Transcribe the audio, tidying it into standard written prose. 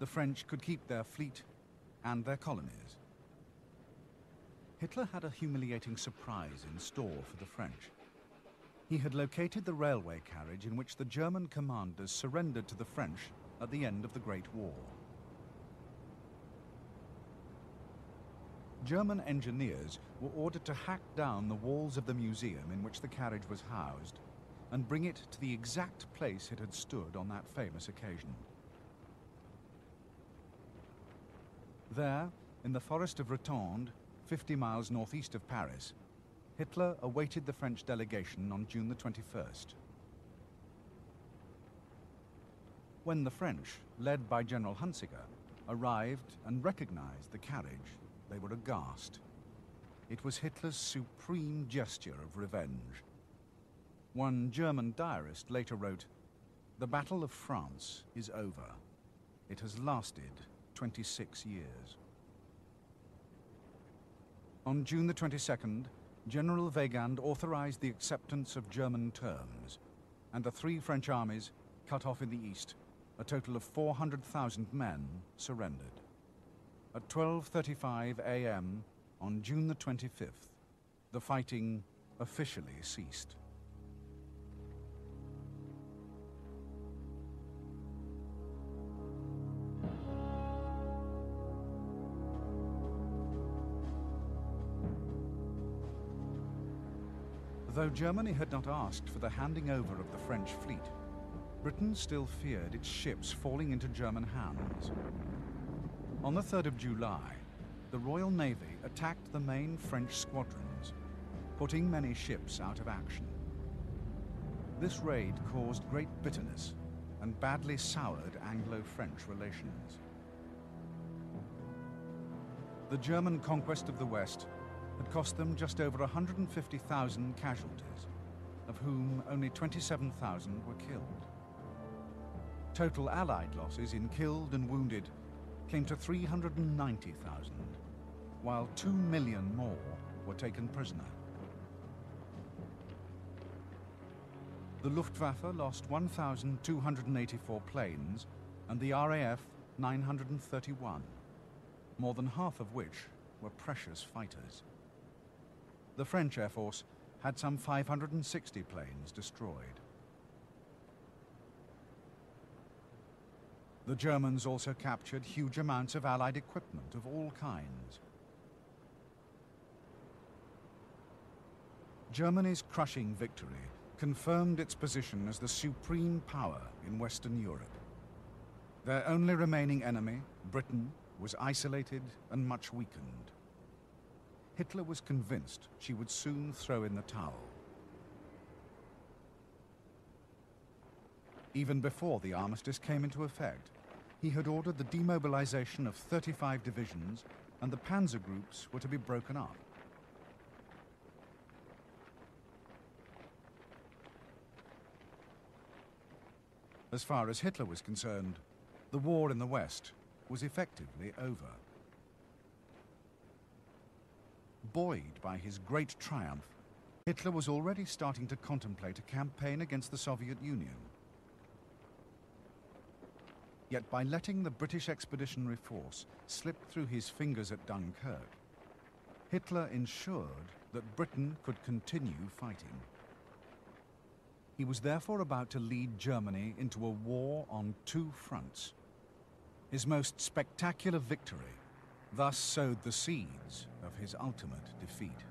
the French could keep their fleet and their colonies. Hitler had a humiliating surprise in store for the French. He had located the railway carriage in which the German commanders surrendered to the French at the end of the Great War. German engineers were ordered to hack down the walls of the museum in which the carriage was housed and bring it to the exact place it had stood on that famous occasion. There, in the forest of Rotonde, 50 miles northeast of Paris, Hitler awaited the French delegation on June the 21st. When the French, led by General Hunziker, arrived and recognized the carriage, they were aghast. It was Hitler's supreme gesture of revenge. One German diarist later wrote, "The Battle of France is over. It has lasted 26 years." On June the 22nd, General Weygand authorized the acceptance of German terms, and the three French armies, cut off in the east, a total of 400,000 men, surrendered. At 12:35 a.m. on June the 25th, the fighting officially ceased. Though Germany had not asked for the handing over of the French fleet, Britain still feared its ships falling into German hands. On the 3rd of July, the Royal Navy attacked the main French squadrons, putting many ships out of action. This raid caused great bitterness and badly soured Anglo-French relations. The German conquest of the West had cost them just over 150,000 casualties, of whom only 27,000 were killed. Total Allied losses in killed and wounded came to 390,000, while 2 million more were taken prisoner. The Luftwaffe lost 1,284 planes and the RAF 931, more than half of which were precious fighters. The French Air Force had some 560 planes destroyed. The Germans also captured huge amounts of Allied equipment of all kinds. Germany's crushing victory confirmed its position as the supreme power in Western Europe. Their only remaining enemy, Britain, was isolated and much weakened. Hitler was convinced she would soon throw in the towel. Even before the armistice came into effect, he had ordered the demobilization of 35 divisions, and the panzer groups were to be broken up. As far as Hitler was concerned, the war in the West was effectively over. Buoyed by his great triumph, Hitler was already starting to contemplate a campaign against the Soviet Union. Yet by letting the British Expeditionary Force slip through his fingers at Dunkirk, Hitler ensured that Britain could continue fighting. He was therefore about to lead Germany into a war on two fronts. His most spectacular victory thus sowed the seeds of his ultimate defeat.